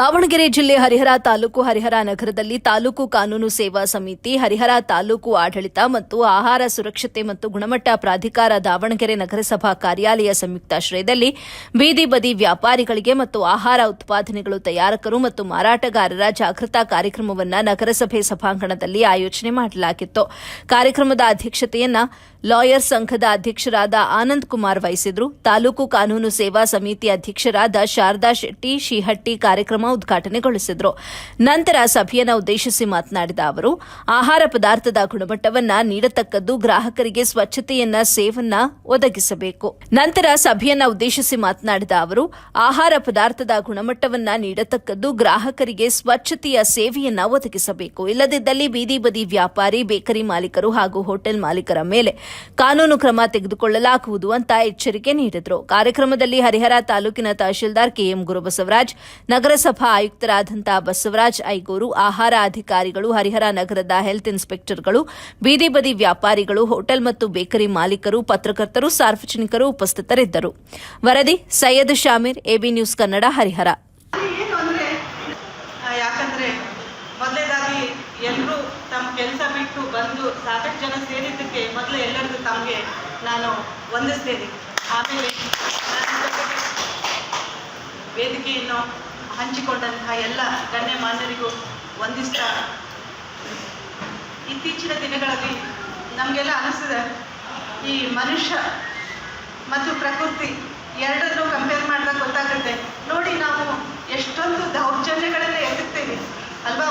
ದಾವಣಗೆರೆ ಜಿಲ್ಲೆ ಹರಿಹರ ತಾಲೂಕು ಹರಿಹರ ನಗರದಲ್ಲಿ ತಾಲೂಕು ಕಾನೂನು ಸೇವಾ ಸಮಿತಿ, ಹರಿಹರ ತಾಲೂಕು ಆಡಳಿತ ಮತ್ತು ಆಹಾರ ಸುರಕ್ಷತೆ ಮತ್ತು ಗುಣಮಟ್ಟ ಪ್ರಾಧಿಕಾರ ದಾವಣಗೆರೆ ನಗರಸಭಾ ಕಾರ್ಯಾಲಯ ಸಂಯುಕ್ತಾಶ್ರಯದಲ್ಲಿ ಬೀದಿ ಬದಿ ವ್ಯಾಪಾರಿಗಳಿಗೆ ಮತ್ತು ಆಹಾರ ಉತ್ಪಾದನೆಗಳು ತಯಾರಕರು ಮತ್ತು ಮಾರಾಟಗಾರರ ಜಾಗೃತಾ ಕಾರ್ಯಕ್ರಮವನ್ನು ನಗರಸಭೆ ಸಭಾಂಗಣದಲ್ಲಿ ಆಯೋಜನೆ ಮಾಡಲಾಗಿತ್ತು. ಕಾರ್ಯಕ್ರಮದ ಅಧ್ಯಕ್ಷತೆಯನ್ನ ಲಾಯರ್ ಸಂಘದ ಅಧ್ಯಕ್ಷರಾದ ಆನಂದ್ ಕುಮಾರ್ ವಹಿಸಿದ್ರು. ತಾಲೂಕು ಕಾನೂನು ಸೇವಾ ಸಮಿತಿ ಅಧ್ಯಕ್ಷರಾದ ಶಾರದಾ ಶೆಟ್ಟಿ ಶಿಹಟ್ಟಿ ಕಾರ್ಯಕ್ರಮ ಉದ್ಘಾಟನೆಗೊಳಿಸಿದರು. ನಂತರ ಸಭೆಯನ್ನು ಉದ್ದೇಶಿಸಿ ಮಾತನಾಡಿದ ಅವರು, ಆಹಾರ ಪದಾರ್ಥದ ಗುಣಮಟ್ಟವನ್ನ ನೀಡತಕ್ಕದ್ದು ಗ್ರಾಹಕರಿಗೆ ಸ್ವಚ್ಛತೆಯನ್ನ ಸೇವನ್ನ ಒದಗಿಸಬೇಕು. ನಂತರ ಸಭೆಯನ್ನು ಉದ್ದೇಶಿಸಿ ಮಾತನಾಡಿದ ಅವರು, ಆಹಾರ ಪದಾರ್ಥದ ಗುಣಮಟ್ಟವನ್ನ ನೀಡತಕ್ಕದ್ದು ಗ್ರಾಹಕರಿಗೆ ಸ್ವಚ್ಛತೆಯ ಸೇವೆಯನ್ನ ಒದಗಿಸಬೇಕು. ಇಲ್ಲದಿದ್ದಲ್ಲಿ ಬೀದಿ ಬದಿ ವ್ಯಾಪಾರಿ, ಬೇಕರಿ ಮಾಲೀಕರು ಹಾಗೂ ಹೋಟೆಲ್ ಮಾಲೀಕರ ಮೇಲೆ ಕಾನೂನು ಕ್ರಮ ತೆಗೆದುಕೊಳ್ಳಲಾಗುವುದು ಅಂತ ಎಚ್ಚರಿಕೆ ನೀಡಿದರು. ಕಾರ್ಯಕ್ರಮದಲ್ಲಿ ಹರಿಹರ ತಾಲೂಕಿನ ತಹಶೀಲ್ದಾರ್ ಕೆಎಂ ಗುರುಬಸವರಾಜ್, ನಗರಸಭಾ ಆಯುಕ್ತರಾದಂತಹ ಬಸವರಾಜ್ ಐಗೋರು, ಆಹಾರ ಅಧಿಕಾರಿಗಳು, ಹರಿಹರ ನಗರದ ಹೆಲ್ತ್ ಇನ್ಸ್ಪೆಕ್ಟರ್ಗಳು, ಬೀದಿ ಬದಿ ವ್ಯಾಪಾರಿಗಳು, ಹೋಟೆಲ್ ಮತ್ತು ಬೇಕರಿ ಮಾಲೀಕರು, ಪತ್ರಕರ್ತರು, ಸಾರ್ವಜನಿಕರು ಉಪಸ್ಥಿತರಿದ್ದರು. ವರದಿ ಸೈಯದ್ ಶಾಮೀರ್, ಎಬಿ ನ್ಯೂಸ್ ಕನ್ನಡ, ಹರಿಹರ. ಮೊದಲೇದಾಗಿ ಎಲ್ಲರೂ ತಮ್ಮ ಕೆಲಸ ಬಿಟ್ಟು ಬಂದು ಸಾಕಷ್ಟು ಜನ ಸೇರಿದ್ದಕ್ಕೆ ಮೊದಲು ಎಲ್ಲರಿಗೂ ತಮಗೆ ನಾನು ವಂದಿಸ್ತೇನೆ. ಆಮೇಲೆ ವೇದಿಕೆಯನ್ನು ಹಂಚಿಕೊಂಡಂತಹ ಎಲ್ಲ ಗಣ್ಯಮಾನ್ಯರಿಗೂ ವಂದಿಸ್ತಾ, ಇತ್ತೀಚಿನ ದಿನಗಳಲ್ಲಿ ನಮಗೆಲ್ಲ ಅನಿಸಿದೆ, ಈ ಮನುಷ್ಯ ಮತ್ತು ಪ್ರಕೃತಿ ಎರಡನ್ನೂ ಕಂಪೇರ್ ಮಾಡಿದಾಗ ಗೊತ್ತಾಗುತ್ತೆ. ನೋಡಿ, ನಾವು ಎಷ್ಟೊಂದು ದೌರ್ಜನ್ಯಗಳೆಲ್ಲ ಎದುರ್ತೇವೆ ಅಲ್ವಾ?